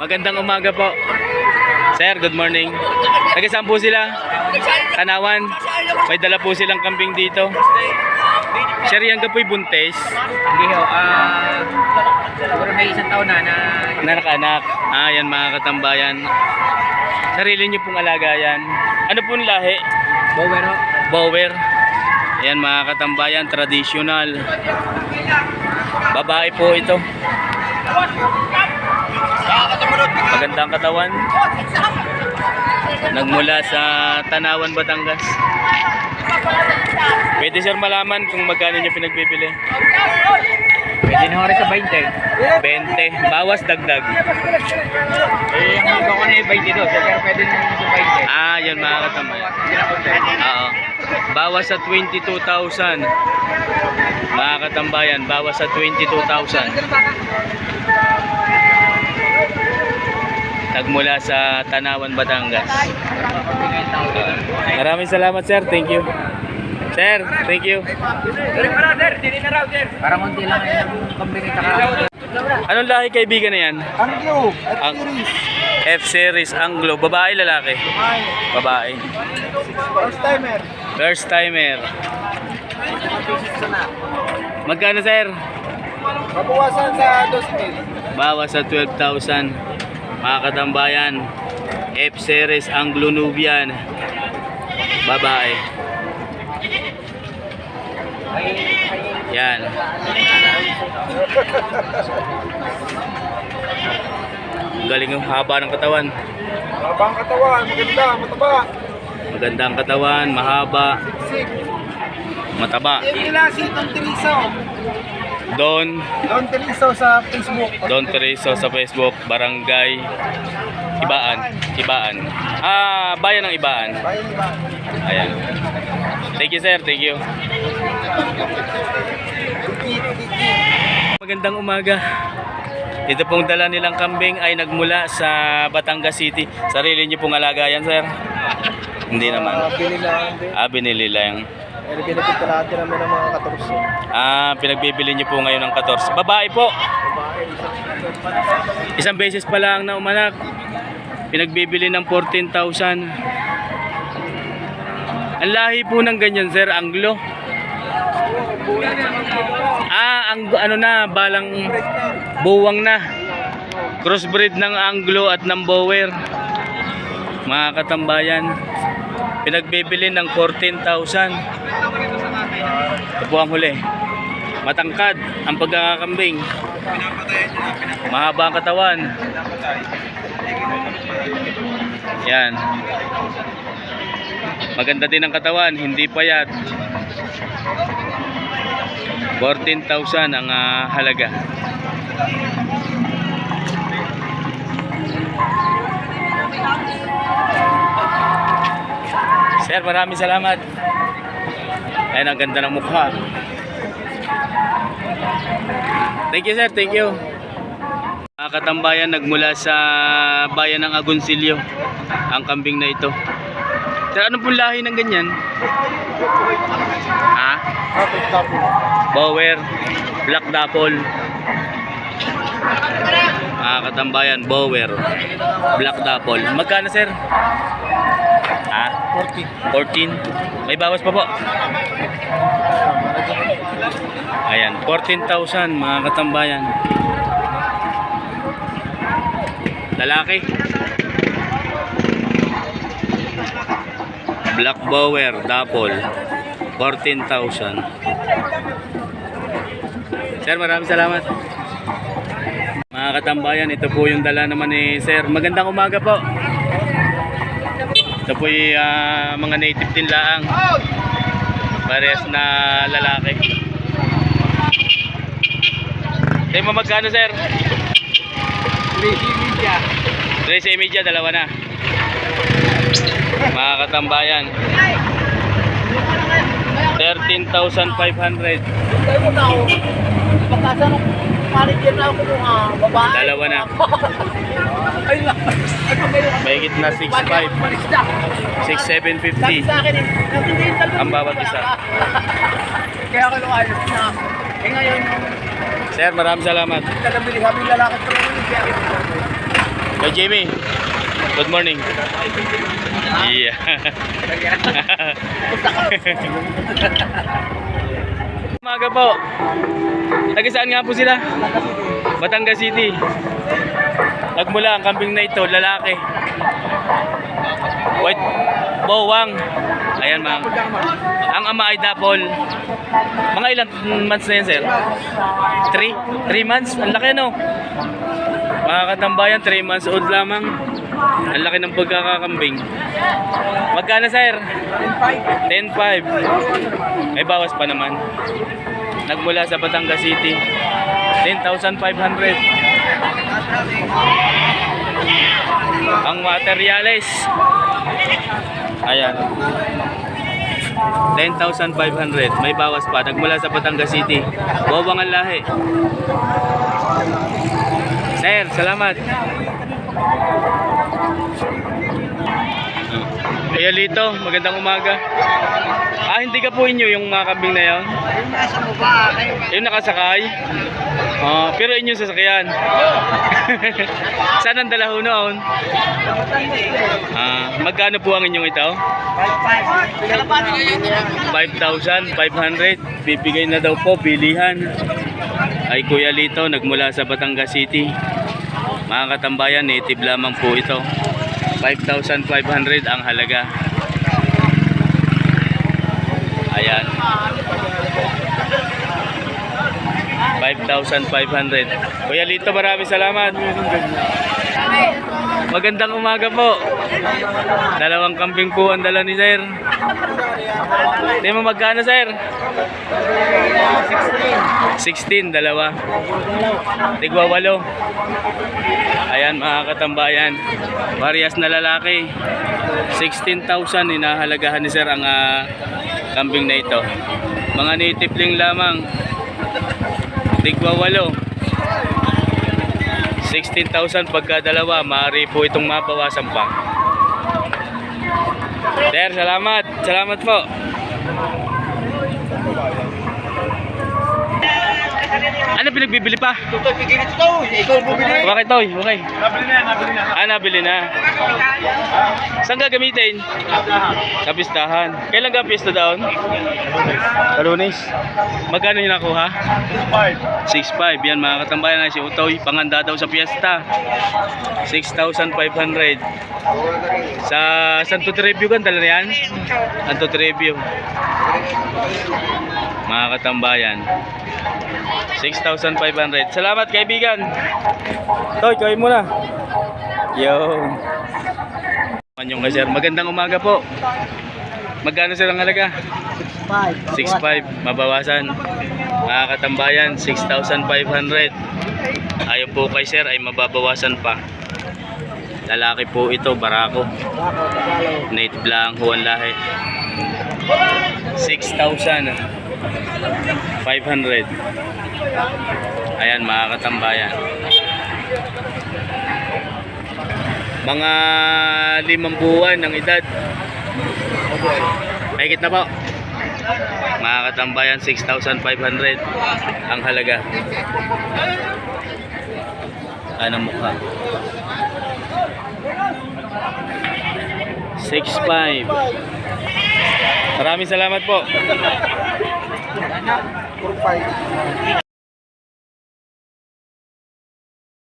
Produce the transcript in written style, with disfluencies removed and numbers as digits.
Magandang umaga po. Sir, good morning. Taga saan po sila? Tanawan. May dala po silang kambing dito. Sir, yan ka po'y buntes. Hindi ho, siguro may isang taon na Anak-anak. Yan mga katambayan. Sarili niyo pong alaga yan. Ano pong lahi? Bower ho. Bower. Yan mga katambayan, traditional. Babae po ito. Magandang katawan. Nagmula sa Tanawan, Batangas. Pwede sir malaman kung magkano niya pinagbibili. Pwede na ho rin sa 20. 20. Bawas dagdag. Ang mga ko na yung 20 doon. Pero pwede na sa 20. Yan mga katambayan. Oo. Bawas sa 22,000. Mga katambayan, bawas sa 22,000. Nagmula sa Tanawan, Batangas. Maraming salamat sir, thank you. Sir, thank you. Parang unti lang yung kambing at Anong lahi kaibigan na yan? Anglo, F-Series, Anglo. Babae, lalaki? Babae. first timer. First timer. Magkano sir? Mabawasan sa 2,000. Bawas sa 12,000. Mga katambayan, F-Series Anglo Nubian. Babae. Yan. Galing yung haba ng katawan. Mabang katawan, maganda, mataba. Magandang katawan, mahaba, mataba. Kila si Don Teriso. Don Sa Facebook. Don Tereso sa Facebook, Barangay Ibaan. Bayan ng Ibaan. Bayan ba? Ayan. Thank you sir, thank you. Magandang umaga. Ito pong dala nilang kambing ay nagmula sa Batangas City. Sarili niyo pong alaga yan sir? Hindi naman. Pinilaan din. Binili lang. Pero binibigta natin namin ng mga 14. Pinagbibili niyo po ngayon ng 14. Babae po. Babae, Isang beses pa lang na umanak. Pinagbibili ng 14,000. Ang lahi po ng ganyan sir, Anglo. Balang buwang na. Crossbreed ng Anglo at ng Bower. Mga katambayan, pinagbibili ng 14,000. Ito po ang huli. Matangkad ang pagkakakambing. Mahaba ang katawan. Yan. Maganda din ang katawan, hindi payat. 14,000 ang halaga. Sir, maraming salamat. Ayan, ang ganda ng mukha. Thank you sir, thank you. Mga katambayan, nagmula sa bayan ng Agoncillo ang kambing na ito. Sir, ano pong lahi ng ganyan? Bower, Black Dapple. Mga katambayan, Bower, Black Dapple. Magkano sir? 14. May bawas pa po. Ayan, 14,000 mga katambayan. Lalaki. Black Bower, Dapple. 14,000. Sir, maraming salamat. Mga katambayan, ito po yung dala naman ni Sir. Magandang umaga po. Ito po yung mga native din laang. Parehas na lalaki. Tayo mo magkano sir? 13.5. Dalawa na. Mga katambayan, 13,500. Dalawa na. Mahigit na 6,500. 6,750 ang bawat isa. Kaya ako nung ayos na. Ngayon, Sir, maraming salamat. nagabili kami lalaki pa rin. Kay Jamie. Good morning. Yeah. Umaga po. Taga saan nga po sila? Batangas City. Nagmula ang kambing na ito, lalaki. White bowang. Ayan mga. Ang ama ay dapol. Mga ilang months na yan, sir? 3 months? Ang laki, no? Mga katambayan, 3 months old lamang. Ang laki ng pagkakakambing. Magkano, sir? 10.5. May bawas pa naman. Nagmula sa Batangas City. 10,500. Ang materials. Ayan. 10,500. May bawas pa. Nagmula sa Batangas City. Bawang ang lahi. Sir, salamat. Kaya Lito, magandang umaga. Hindi ka po inyo yung mga kambing na yon? Yung nasa baba, Yung nakasakay? Pero inyo sasakyan. Saan ang dala ho noon? Magkano po ang inyong ito? 5,500. Bibigay na daw po, bilihan. Ay Kuya Lito, nagmula sa Batangas City. Mga katambayan, native lamang po ito. 5,500 ang halaga. Ayan. 5,500. Kuya Lito, maraming salamat. Magandang umaga po. Dalawang kambing po ang dala ni sir. Hindi mo magkano, sir? 16, dalawa. Tigwa 8. Ayan mga katambayan. Parehas na lalaki. 16,000 inahalagahan ni sir ang kambing na ito. Mga native ling lamang. Tigwa 8. 16,000 pagka dalawa. Maaari po itong mabawasan pa. Sir, salamat. Salamat po. Ano pinagbibili pa? Tutoy, pigilin ito. Ikaw bumili. Okay, Toy. Okay. Nabili na. Nabili na. Saan gagamitin? Sa pistahan. Kailan ka pista doon? Lunes. Magkano yung nakuha? 6,500. Yan mga katambayan na si Utoy. Panganda daw sa piyesta. 6,500. Sa Santo Trevio kan dala na yan? Santo Trevio. Mga katambayan. 6,500. Salamat kaibigan. Toy, kawin muna. Yo. Yung sir, magandang umaga po. Magkano sir ang halaga? 6,500. Mabawasan. Mga katambayan, 6,500. Ayaw po kay sir ay mababawasan pa. Lalaki po ito, barako. Native lang, huwan lahi. 6,500. Ayan mga katambayan. Mga 5 buwan ng edad. Mahigit na po. Mga katambayan, 6,500 ang halaga. Anong mukha? 6,500. Maraming salamat po.